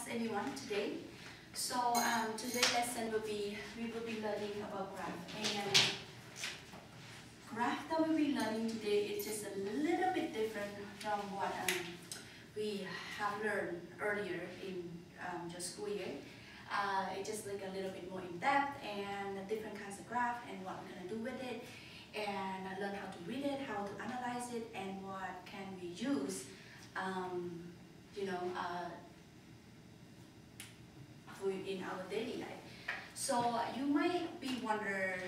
everyone today. So today's lesson we will be learning about graph, and graph that we'll be learning today is just a little bit different from what we have learned earlier in your school year. It's just like a little bit more in depth and different kinds of graph and what we're gonna do with it, and learn how to read it, how to analyze it, and what can we use, in our daily life. So you might be wondering,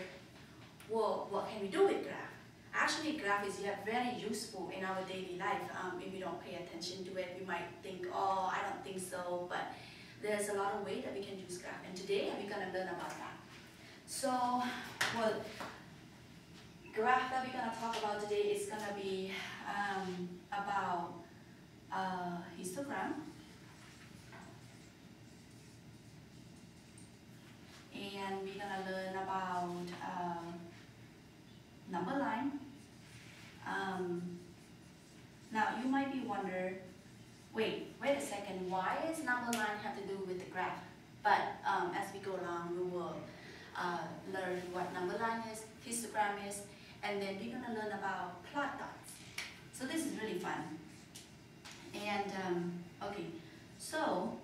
well, what can we do with graph? Actually, graph is very useful in our daily life. If we don't pay attention to it, we might think, oh, I don't think so, but there's a lot of ways that we can use graph, and today we're gonna learn about that. So, well, graph that we're gonna talk about today is gonna be about histogram, and we're gonna learn about number line. Now you might be wondering, wait a second, why is number line have to do with the graph? But as we go along, we will learn what number line is, histogram is, and then we're gonna learn about plot dots. So this is really fun. And okay, so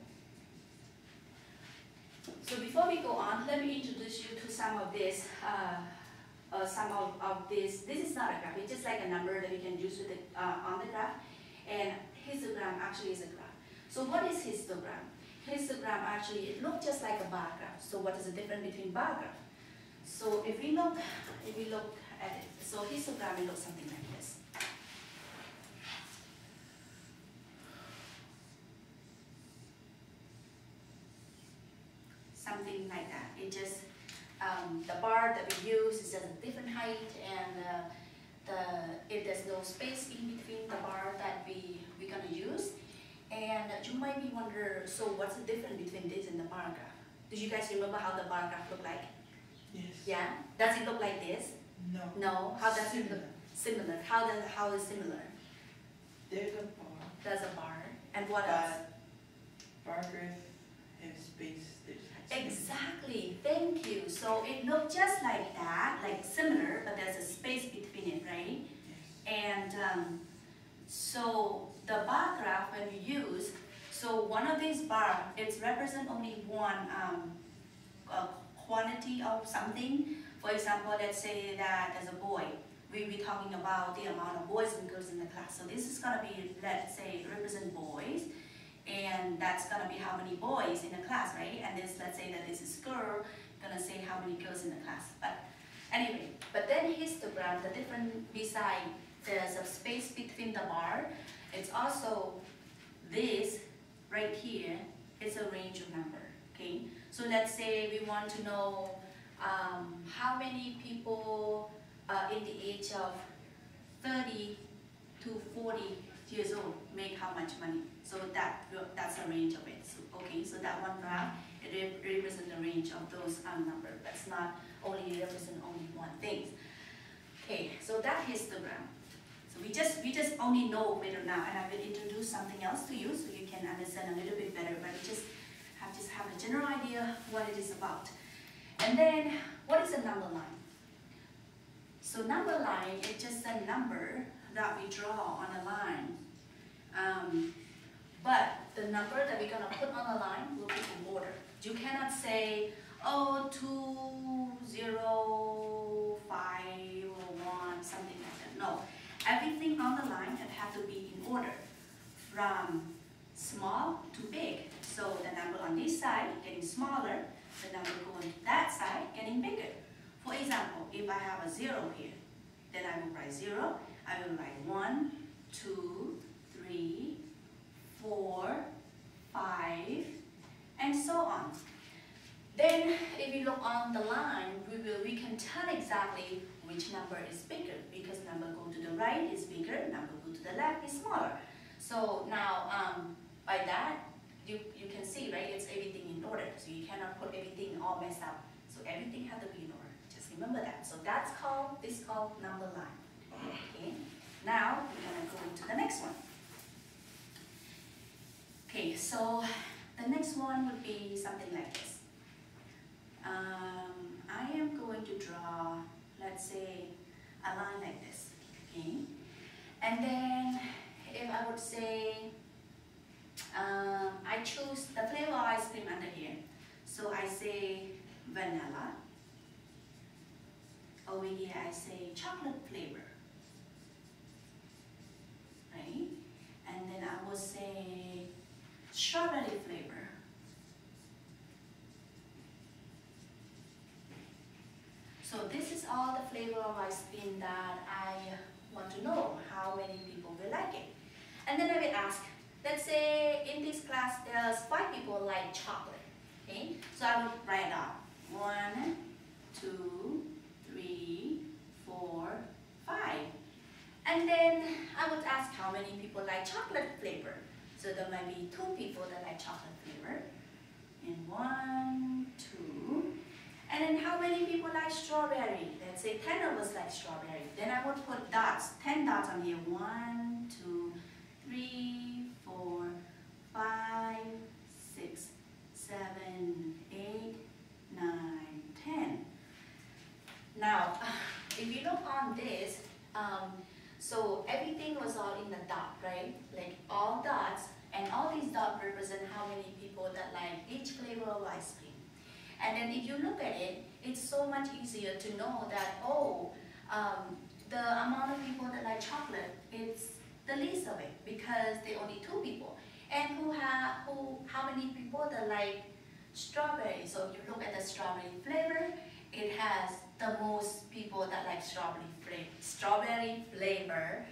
before we go on, let me introduce you to some of this. This is not a graph, it's just like a number that you can use with it, on the graph. And histogram actually is a graph. So what is histogram? Histogram actually, it looks just like a bar graph. So what is the difference between bar graph? So if we look at it, so histogram, it looks something like this. Something like that. It just the bar that we use is at a different height, and if there's no space in between the bar that we're gonna use. And you might be wondering, so what's the difference between this and the bar graph? Do you guys remember how the bar graph look like? Yes. Yeah. Does it look like this? No. No. How does it look? Similar. How is similar? There's a bar. There's a bar. And what else? Bar graph has space. Exactly, thank you. So it looks just like that, like similar, but there's a space between it, right? Yes. And so the bar graph, when you use, so one of these bars, it's represent only one quantity of something. For example, let's say that there's a boy. We'll be talking about the amount of boys and girls in the class. So this is gonna be, let's say, represent boys. And that's gonna be how many boys in the class, right? And this, let's say that this is girl, gonna say how many girls in the class. But anyway, but then histogram, the different beside there's a space between the bar. It's also this right here. It's a range of number. Okay. So let's say we want to know how many people in the age of 30 to 40 years old make how much money. So that's a range of it. So, okay, so that one graph, it represents the range of those numbers. That's not only represent only one thing. Okay, so that histogram. So we just only know better now, and I will introduce something else to you so you can understand a little bit better. But you just have a general idea what it is about. And then what is a number line? So number line is just a number that we draw on a line. But the number that we're gonna put on the line will be in order. You cannot say, oh, 2, 0, 5, or 1, something like that. No, everything on the line it has to be in order, from small to big. So the number on this side getting smaller, the number going to that side getting bigger. For example, if I have a 0 here, then I will write 0. I will write 1, 2, 3, 4, 5, and so on. Then, if we look on the line, we can tell exactly which number is bigger, because number go to the right is bigger, number go to the left is smaller. So now, by that, you can see, right? It's everything in order. So you cannot put everything all messed up. So everything has to be in order. Just remember that. So this is called number line. Okay. Now we're gonna go into the next one. Okay, so the the next one would be something like this. I am going to draw, let's say, a line like this, okay? And then if I would say, I choose the flavor of ice cream under here. So I say vanilla. Over here I say chocolate flavor, right? And then I will say strawberry flavor. So this is all the flavor of ice cream that I want to know how many people will like it. And then I will ask, let's say in this class there's 5 people like chocolate, okay? So I will write down 1, 2, 3, 4, 5. And then I would ask how many people like chocolate flavor. So there might be 2 people that like chocolate flavor. And 1, 2. And then how many people like strawberry? Let's say 10 of us like strawberry. Then I would put dots, 10 dots on here. 1, 2, 3, 4, 5, 6, 7, 8, 9, 10. Now, if you look on this, so everything was all in the dot, right? Like all dots, and all these dots represent how many people that like each flavor of ice cream. And then if you look at it, it's so much easier to know that, oh, the amount of people that like chocolate, it's the least of it because there are only 2 people. And how many people that like strawberry? So if you look at the strawberry flavor, it has the most people that like strawberry flavor,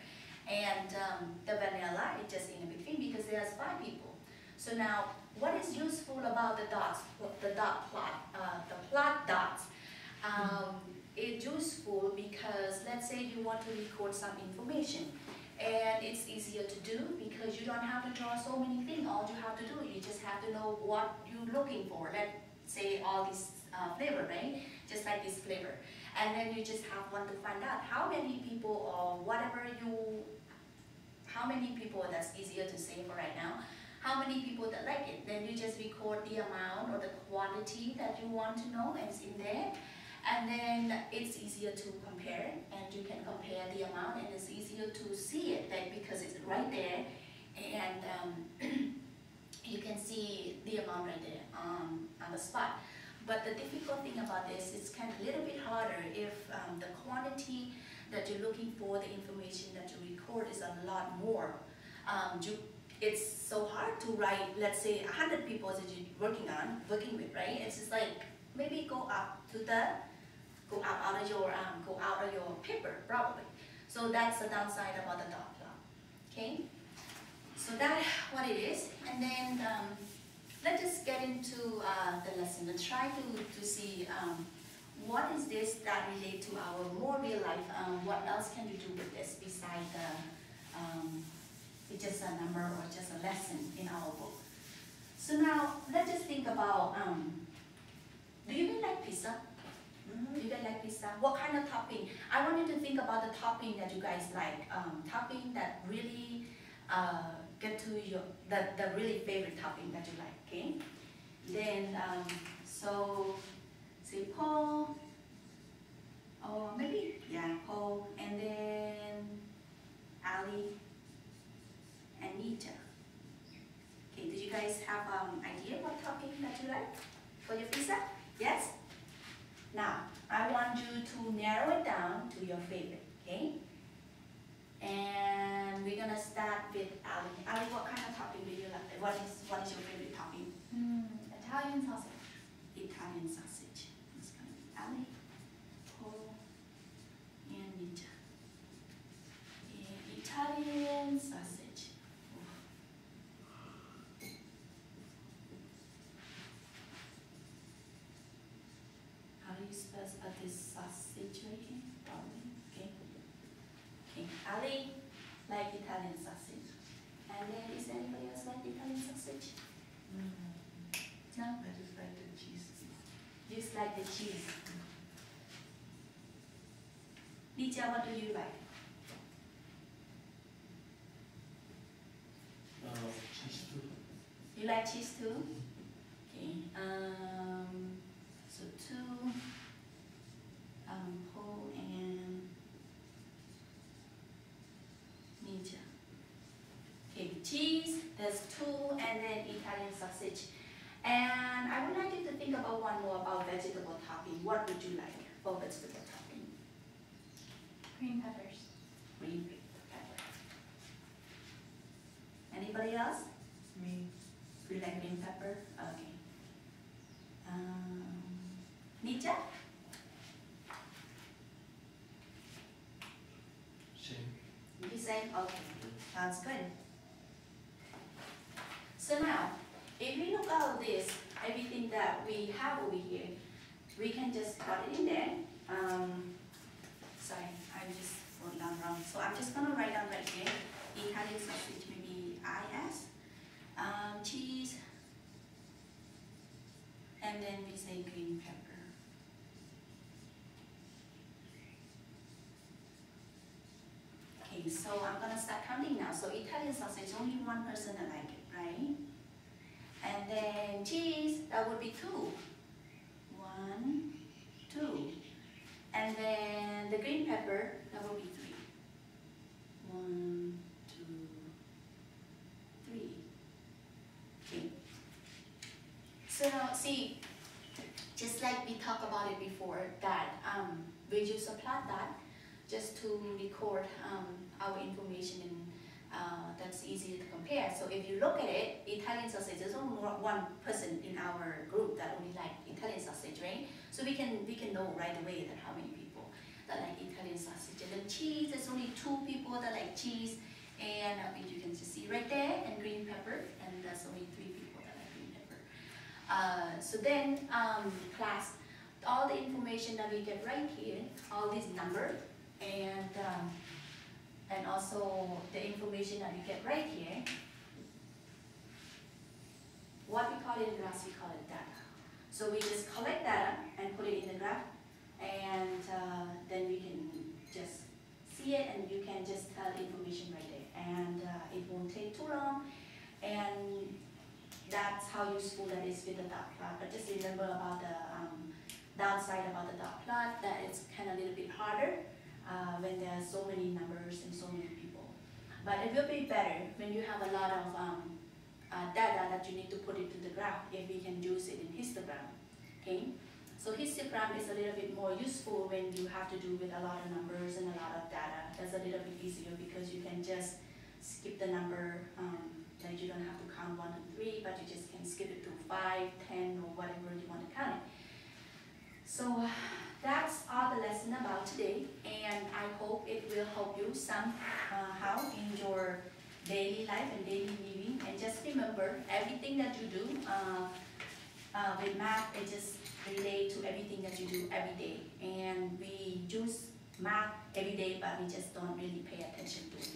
and the vanilla is just in between because there's 5 people. So now, what is useful about the dots, the dot plot, the plot dots? It's useful because let's say you want to record some information, and it's easier to do because you don't have to draw so many things. All you have to do, you just have to know what you're looking for. Let's say all this flavor, right? Just like this flavor. And then you just want to find out how many people or whatever how many people, that's easier to say for right now, how many people that like it. Then you just record the amount or the quantity that you want to know, and it's in there. And then it's easier to compare, and you can compare the amount, and it's easier to see it because it's right there, and you can see the amount right there on the spot. But the difficult thing about this is kind of a little bit harder if the quantity that you're looking for, the information that you record is a lot more. It's so hard to write, let's say 100 people that you're working with, right? It's just like maybe go out of your paper probably. So that's the downside about the dot plot. Okay, so that's what it is. And then let's just get into the lesson and try to see what is this that relate to our more real life. What else can you do with this besides it's just a number or just a lesson in our book. So now let's just think about, do you guys like pizza? Do you guys like pizza? What kind of topping? I want you to think about the topping that you guys like. Topping that really get to the really favorite topping that you like, okay? Then, so say Paul, or maybe, yeah, Paul, and then Ali, and Nita. Okay, did you guys have idea what topping that you like for your pizza? Yes? Now, I want you to narrow it down to your favorite, okay? And we're gonna start with Ali. Ali, what kind of topping do you like? What is your favorite topping? Italian sausage. Italian sausage. It's gonna be Ali, Paul, and Nita. And Italian sausage. How do you spell this sausage right here? Probably. Okay. Okay. Ali like Italian sausage. And then is anybody else like Italian sausage? No? I just like the cheese. Just like the cheese. Nija, what do you like? Cheese too. You like cheese too? So 2, whole and ninja. Okay, cheese, there's 2, and then Italian sausage. And I would like you to think about one more about vegetable topping. What would you like for vegetable topping? Green peppers. Green pepper. Anybody else? Me. You like green pepper? Okay. Nija? Same. You say, okay, sounds good. So now, if we look at this, everything that we have over here, we can just put it in there. Sorry, I just wrote down wrong. So I'm just gonna write down right here, Italian sausage, maybe IS, cheese, and then we say green pepper. Okay, so I'm gonna start counting now. So Italian sausage, only one person that like it, right? And then cheese, that would be 2. 1, 2. And then the green pepper, that would be 3. 1, 2, 3. Okay. So now, see, just like we talked about it before, that we use a plot dot just to record our information, and that's easier to compare. So if you look at it, Italian sausage, there's only one person in our group that only like Italian sausage, right? So we can know right away that how many people that like Italian sausage. And then cheese, there's only 2 people that like cheese, and you can just see right there, and green pepper, and there's only 3 people that like green pepper. So then class, all the information that we get right here, all these numbers, and also the information that we get right here, what we call it in graphs, we call it data. So we just collect data and put it in the graph, and then we can just see it, and you can just tell information right there, and it won't take too long, and that's how useful that is with the dot plot. But just remember about the downside about the dot plot, that it's kind of a little bit harder when there are so many numbers and so many people. But it will be better when you have a lot of data that you need to put into the graph, if we can use it in histogram. Okay, so histogram is a little bit more useful when you have to do with a lot of numbers and a lot of data. That's a little bit easier because you can just skip the number, that you don't have to count 1 to 3, but you just can skip it to 5, 10, or whatever you want to count it. So that's all the lesson about today, and I hope it will help you somehow in your daily life and daily living. And just remember, everything that you do with math, it just relate to everything that you do every day. And we use math every day, but we just don't really pay attention to it.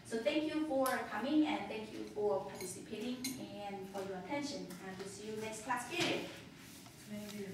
So thank you for coming, and thank you for participating and for your attention. And we'll see you next class period. Thank you.